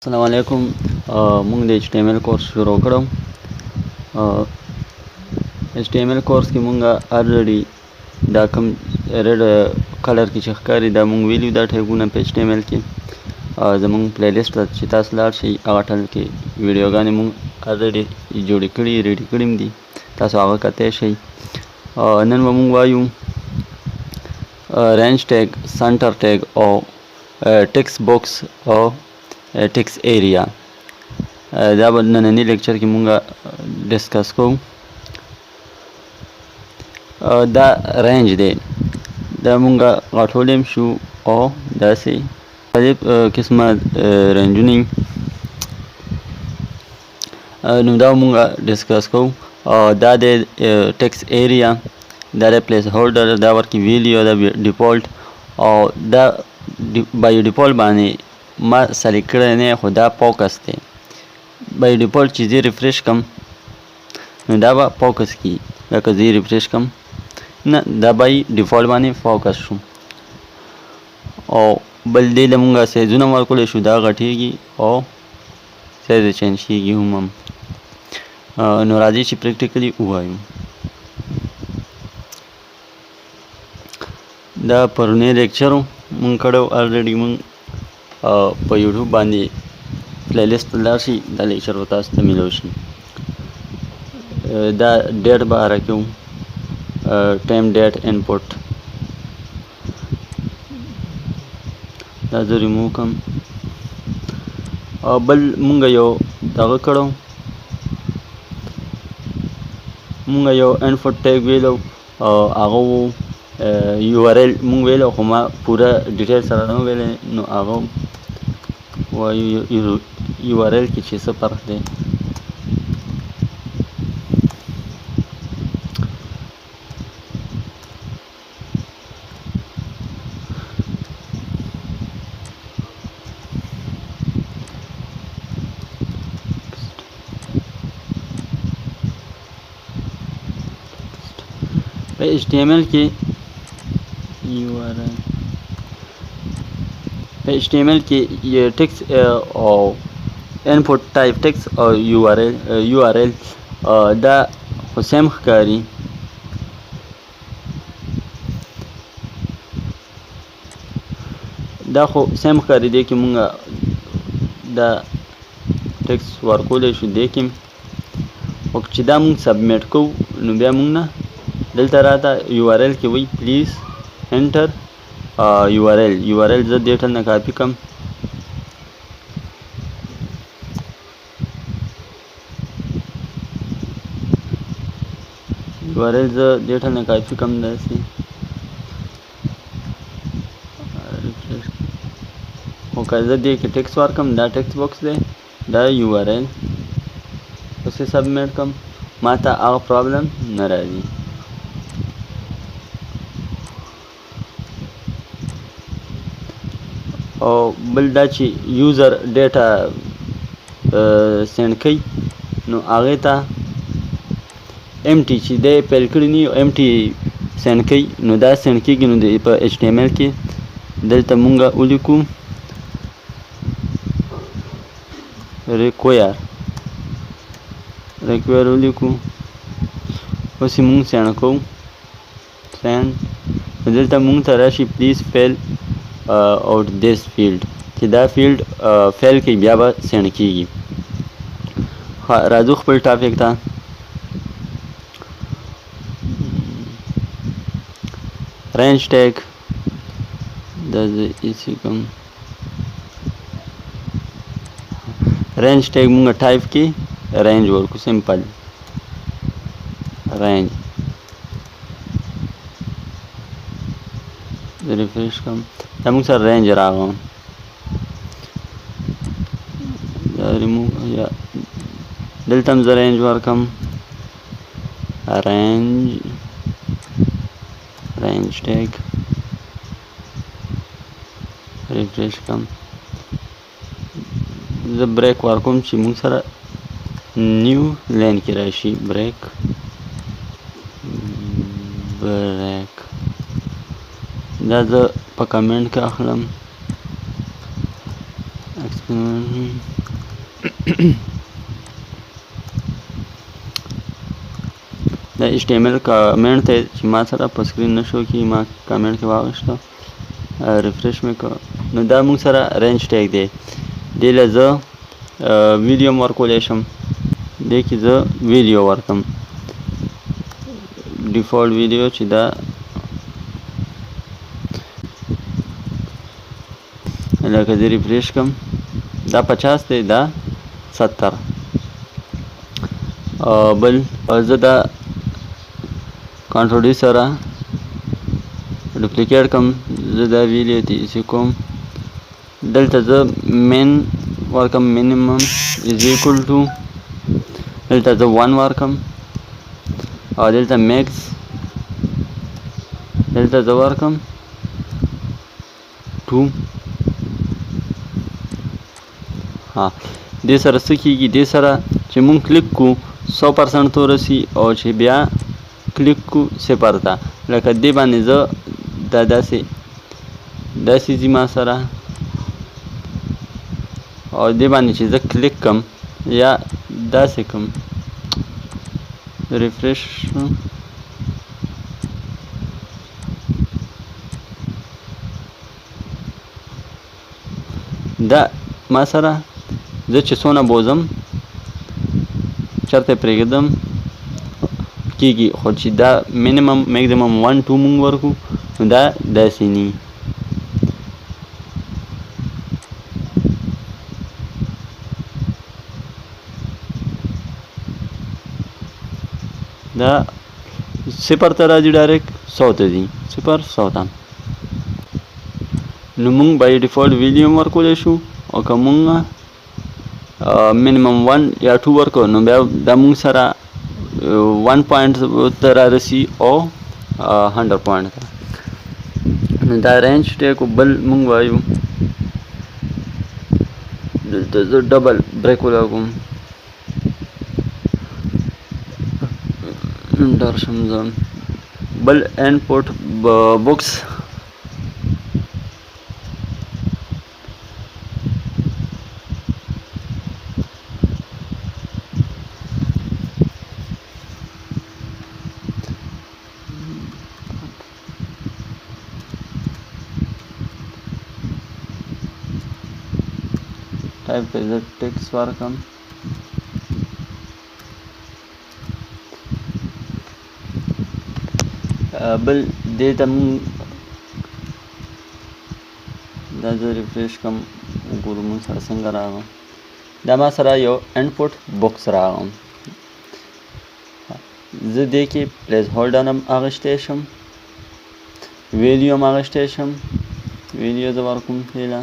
السلام علیکم. موږ د HTML کورس شروع کړو. HTML کورس کې موږ already دا کوم red کلر کې چې ښکاري دا موږ ویلي دا ټیګونه په HTML کې زموږ پلی لیست ته چې تاسو لاړ شئ هغه ټل کې ویډیوګانې موږ already جوړې کړي ریډي کړي دي، تاسو هغه کتلی شئ. نن به موږ وایو رینج ټیګ، سنټر ټیګ او ټیکسټ باکس او ټیکسټ ایریا. دا به ننني لیکچر کې مونږ ډسکس کوو. دا رینج دی، دا مونږ غټولی شو او داسې مختلف قسمه رینجونه نو دا مونږ ډسکس کوو. دا دی ټیکسټ ایریا، دا دی پلیس هولډر، دا ورکې ویلیو، دا ډیفالټ او دا بای ډیفالټ باندې ما سلیکټ کړی نه خو دا فوکس دی. بای ډیفالټ چې زه ریفریش کم نو دا به فوکس کیږي، لکه زه ریفریش کم نه دا بای ډیفالټ باندې فوکس شو. او بل دې له مونږ سایزونه ورکولی شو، دا غټیږي او سایز یې چینج کیږي هم. نو راځئ چې پریکټیکلي ووایو. دا پرونی لیکچر مونږ کړی الریډي، مونږ په یوټیوب باندې پلی لیست ته لاړ شئ، دا لیکچر به تاسو ته میلو شي. دا ډیټ به حرکوو، ټایم ډیټ انپوټ، دا زه ریموو کړم. بل مونږ یو دغه کړو، مونږ یو انپوټ ټیګ ویلو، هغه و URL مونږ ویلو خو ما پوره ډیټیل سره نه ویلی، نو هغه وایو URL کې چې څه فرق دی. په HTML کې URL، په HTML کې ټیکس او انپوټ ټایپ ټیکس او URL دا خو سیم ښکاري. دا خو سیم ښکاري، دی کې مونږ دا ټیکس ورکولی شو دی کې، خو چې دا مونږ سبمیټ کوو نو بیا مونږ نه دلته راته URL کې وایي پلیز انټر URL. زه دې ټل نه کاپي کړم، URL زه دې ټل نه کاپي کړم داسې، خو که زه دې کې ټیکس ورکړم دا ټیکس باکس دی، دا URL اوس یې سبمیټ کړم، ما ته هغه پرابلم نه راځي. او بل دا چې یوزر ډیټا سینډ کوي نو هغې ته امټي چې دی پیل کړي نه یو امټي سینډ کوي، نو دا سینډ کېږي. نو په HTML کې دلته مونږ ولیکو ریکوایر ولیکو، اوس یې مونږ سینډ کوو سینډ، دلته مونږ ته راشي پلیز فیل out this field، چې دا فیلډ فیل کوي بیا به سینډ کیږي. راځو خپل ټاپک ته. رینج ټیګ دا زه ایسي کوم، رینج ټیګ مونږ ټایپ کې رینج ورکو، سمپل رینج. زه ریفریش کوم، دا موږ سره رینج راغی، دا ریموو یا دلته هم زه رینج ورکړم، رینج ټیګ ریفریش کړم، زه بریک ورکوم چې موږ سره نیو لین کې راشي، بریک دا زه په کمنټ کې اخلم. دا html کامنټ ته چې ما سره په سکرین نشو کې ما کامنټ کې واغشته ریفرش مې کړ نو دا موږ سره رینج ټیګ دی دې له زه ویډیو هم ورکولی شم دې کې زه ویډیو ورکم ډیفالټ ویډیو چې دا لکه زه ریفریش کړم دا 50 دی دا 70 بل زه دا کنټرول سره ډوپلیکیټ کوم زه دا ویډیو تیزی کوم دلته زه مین ورکم minimum is equal to دلته زه 1 ورکم او دلته max دلته زه ورکم 2 ها دې سره څه کېږي دې سره چې مونږ کلیک کو 100% تورسي او چې بیا کلیک کو 0 ته لکه دې باندې زه دا داسې ځي ما سره او دې باندې چې زه کلیک کم یا داسې کم ریفریش دا ما سره زه چې څونه بوزم چرته پرېږدم کېږي خو چې دا منیمم میکزیمم 1 2 مونږ ورکو نو دا داسې نی دا 0 ته راځي ډایرکټ 100 ته ځي 0 100 ته نو مونږ بای ډیفالټ ویډیو ورکولی شو او که مونږ منیمم 1 یا 2 ورکو نو بیا دا مونږ سره 1 پوینټ ته رارسي او 100 پوینټ ته نو دا رینج ټیګ بل مونږ وایو دلته زه ډبل بریک ولګوم درشم زه بل انپوټ بوکس टाइप पे इधर टेक्स्ट ورکم بل دې ته دا زه ریفریش کوم وګورو موږ سره څنګه راغله دا ما سره یو انپوټ بوکس راغلی زه دې کې پلیس هولډر هم اخیستی شم ویډیو هم اخیستی شم ویډیو زه ورکوم فعلا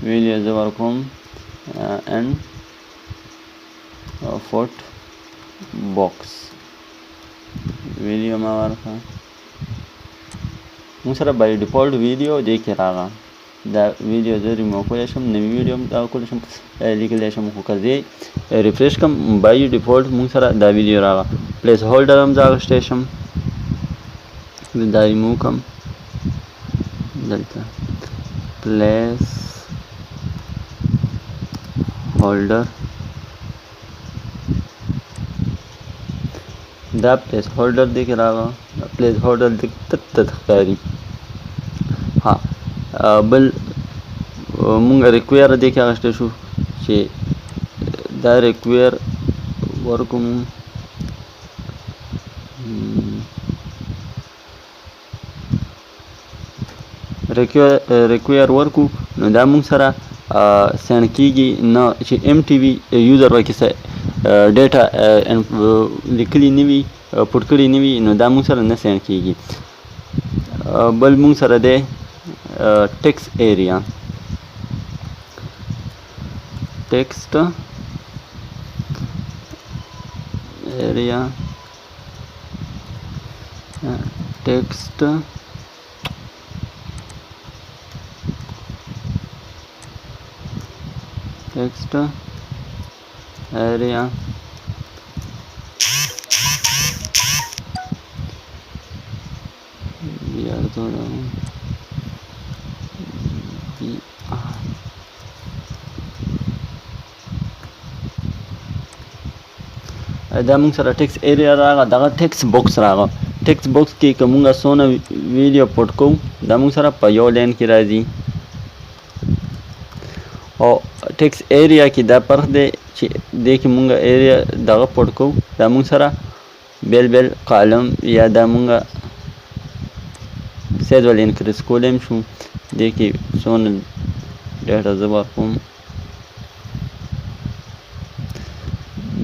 ویډیو زه ورکوم انپوټ بوکس ویډیو ما ورکړه موږ سره بای ډیفالټ ویډیو دې کې راغله دا ویډیو زه ریموو کولی شم نوی ویډیو هم کولی شم لیکلی شم خو که زه ریفریش کړم بای ډیفالټ موږ سره دا ویډیو راغله پلیس هولډر هم زه اخیستی شم دا ریموو کړم دلته پلیس هولډر دا پلیس هولډر دی کې راغله پلیس هولډر دی تت ښکاري ها بل مونږ ریکویر دی کې اخیستی شو چې دا ریکویر ورکوم ریکویر ورکو نو دا مونږ سره سینډ کېږي نه چې ایم ټي وي یوزر پکې ډیټا لیکلي نه وي پټ کړي نه وي نو دا مونږ سره نه سینډ کېږي بل مونږ سره دی ټیکسټ ایریا ټیکسټ ایریا ټیکسټ text area यार थोड़ा دا موږ سره ټیکس ایریا راغله. دغه ټیکس بوکس راغله. ټیکس بوکس کې که موږ څونه ویډیو پټ کوو دا موږ سره په یو لاین کې راځي. او ټیکس ایریا کې دا فرق دی چې دې کې موږ ایریا دغه پټ کوو دا موږ سره بیل بیل کالم یا دا موږ سایز ول انکریز کولی هم شو. دې کې څونه ډیټا زه ورکوم.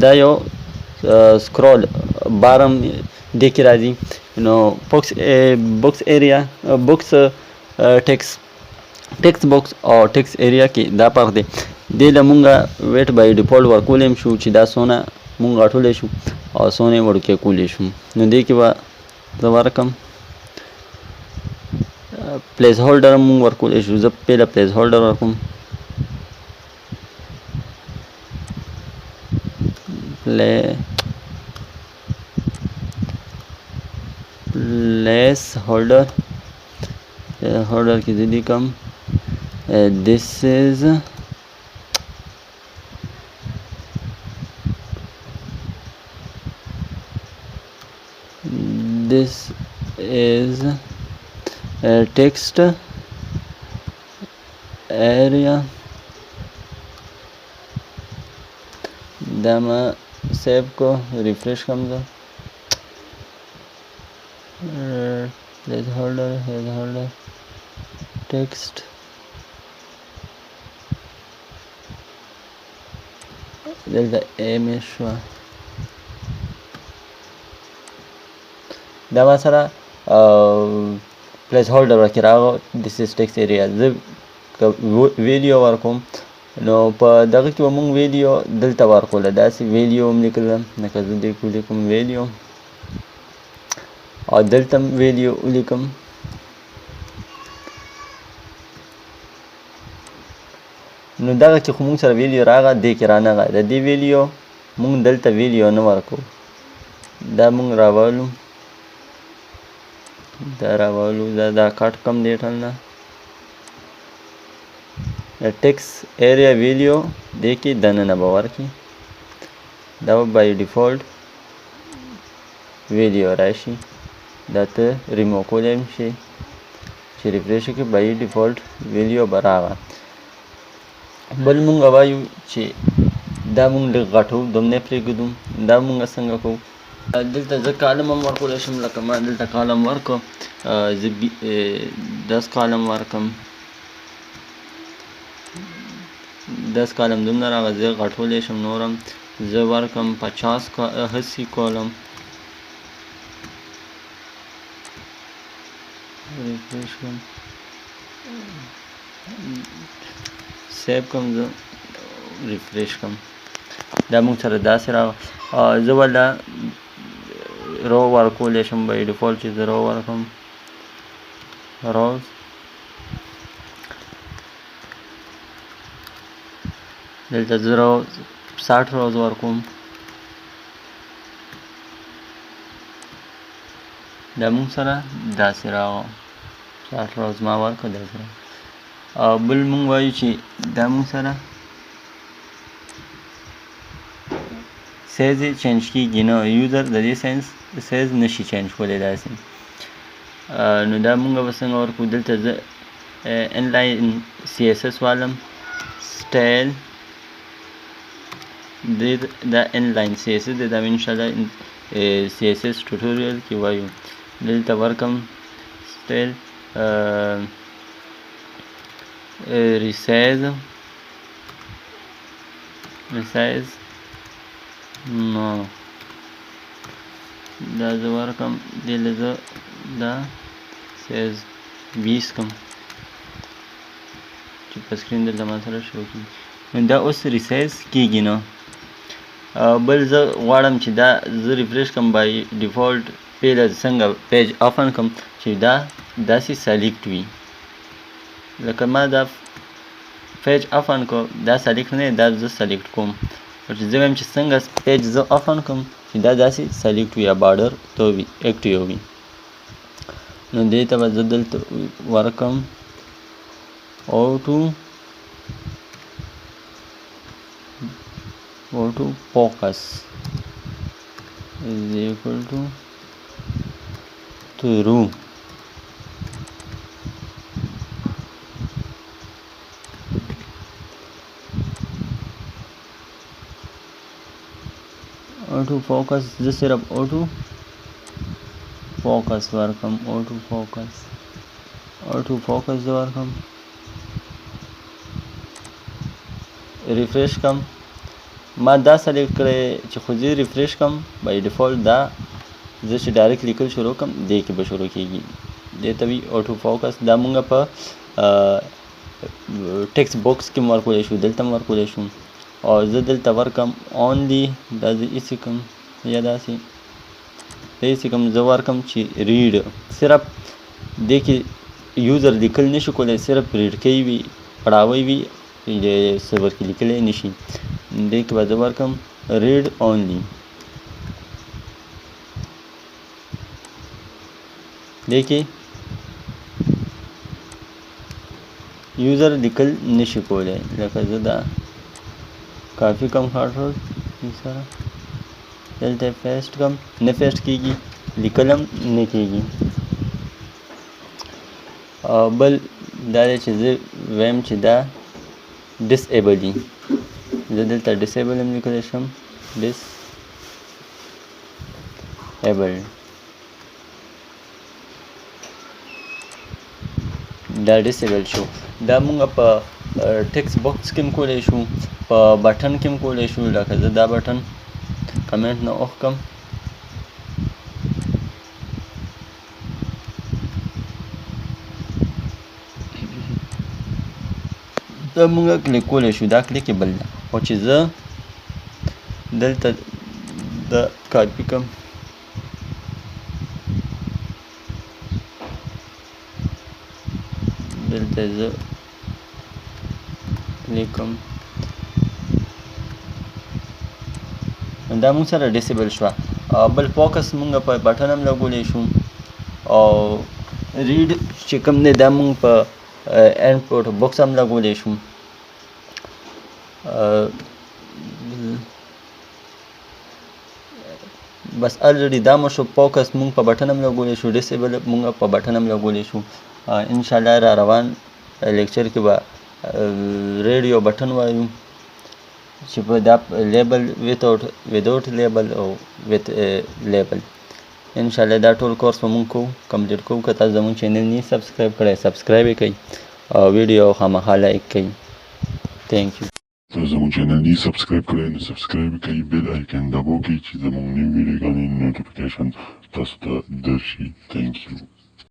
دا یو سکرول بارم دې کې راځي. نو بوکس ایریا بوکس ټیکس بوکس او ټیکس ایریا کې دا فرق دی. دې له مونږه ویټ بای ډیفالټ ورکولی هم شو چې دا څونه مونږ راټولی شو او څونه یې وړوکی کولی شو. نو دې کې به زه ورکړم پلیس هولډر هم مونږ ورکولی شو. زه پهله پلیس هولډر ورکوم. پلیس هولډر کې زه لیکم this is a text area. دا ما سیو کو ریفریش کم زه placeholder text دلته image شوه. دا ما سره پلیس هولډر ورکې راغو this is text area. زه که ویډیو ورکوم نو په دغه کې به مونږ ویډیو دلته ورکوله. داسې ویډیو هم لیکله لکه زه دې کې ولیکم ویډیو او دلته هم ویډیو ولیکم. نو دغه کې خو مونږ سره ویډیو راغله دې کې رانغله. د دې ویډیو مونږ دلته ویډیو نه ورکوو. دا مونږ راولو دا کټ کم دیټل نه د ټیکس ایریا ویډیو دې کې دننه به ورکړي. دا به بای ډیفالټ ویډیو راشي. دا ته ریمو کولی هم شي چې ریفریش وکړي بای ډیفالټ ویډیو به راغله. بل مونږ وایو چې دا مونږ لږ غټو دومره پرېږدو. دا مونږ څنګه کوو دلته زه کالم هم ورکولی شم لکه ما دلته کالم ورکړو. زه 10 کالم ورکړم 10 کالم دومره راغله. زه غټولی شم نور هم زه ورکړم 80 کالم. ریفریش کړم سیو کړم زه ریفریش کړم. دا مونږ سره داسې راغله. زه وله رو ورکولی شم بای ډیفالټ چې زه رو ورکړم روز. دلته زه 60 روز ورکوم. دا مونږ سره داسې راغله 60 روز ما ورکړه داسې راغله. بل مونږ وایو چې دا مونږ سره سایز یې چینج کېږي نه. یوزر د دې سایز نشي چینج کولی داسې. نو دا مونږ به څنګه ورکړو. دلته زه انلاین CSS والم سټایل دا انلاین CSS دی. دا انشاءالله CSS ټوټوریل کې وایو. دلته ورکم سټایل ریسایز نو دا زه ورکم دې له زه دا سایز 20 کم چې په سکرین دلته ما سره شو کېږي. نو دا اوس ریسایز کېږي نه. بل زه غواړم چې دا زه ریفریش کړم بای ډیفالټ پهله څنګه پیج اوپن کړم چې دا داسې سلیکټ وي. لکه ما دا پیج اوپن کړو دا سلیکټ نه دا زه سلیکټ کوم. چې زه وایم چې څنګه پیج زه اوپن کړم چې دا داسې سلیکټ وي یا بارډر تو وي اکټیو وي. نو دې ته به زه دلته ورکړم auto focus is equal to true. Autofocus زه صرف autofocus ورکم autofocus زه ورکم ریفریش کم ما دا سلیکټ کړی چې خو زه ریفریش کم بای ډیفالت دا زه چې ډایرکټ لیکل شروع کم دې کې به شروع کیږي دې ته وي autofocus دا مونږ په ټیکسټ باکس کې ورکولی شو دلته هم ورکولی شو او زه دلته ورکم only دا زه ایسې کم یا داسې ایسې کم زه ورکم چې ریډ صرف دې کې یوزر لیکل نشي کولی صرف ریډ کوي وي پړاوی وي سرور کې لیکلی نشي دې کې به زه ورکم ریډ only دې کې یوزر لیکل نشي کولی لکه زه دا کافي کم خاطر سره دلته پیسټ کم نه پیسټ کیږي لیکل هم نه کیږي بل دا دی چې زه وایم چې دا ډسایبل دي زه دلته ډسایبل هم لیکلی شم ډسایبل دا ډسایبل شو دا مونږ په ټیکسټ باکس کې هم کولی شو په بټن کې هم کولی شو لکه زه دا بټن کمنټ نه اوف کم دا مونږ کلیک کولی شو دا کلیکیبل ده خو چې زه دلته دا کاپي کم دلته زه کلیک کوم دا مونږ سره ډسیبل شوه بل فوکس مونږ په بټن هم لګولی شو او ریډ چې کوم دی دا مونږ په انپورټ باکس هم لګولی شو بس الریډي دا مو شو فوکس مونږ په بټن هم لګولی شو ډسیبل مونږ په بټن هم لګولی شو انشاءالله را روان لیکچر کې به ریډ یو بټن وایو چې په دا لیبل وداوټ لیبل او وت لیبل انشاءالله دا ټول کورس به مونږ کوو کمپلیټ کوو که تاسو زموږ چینل نه سبسکرایب کړی سبسکرایب یې کړئ او ویډیو خامخا لایک کړئ تھینک یو تاسو زموږ چینل نه سبسکرایب کړی نو سبسکرایب کړئ بیل آیکن دباو کړئ چې زموږ نوي ویډیوګانې نوټیفیکیشن تاسو ته درشي تھینک یو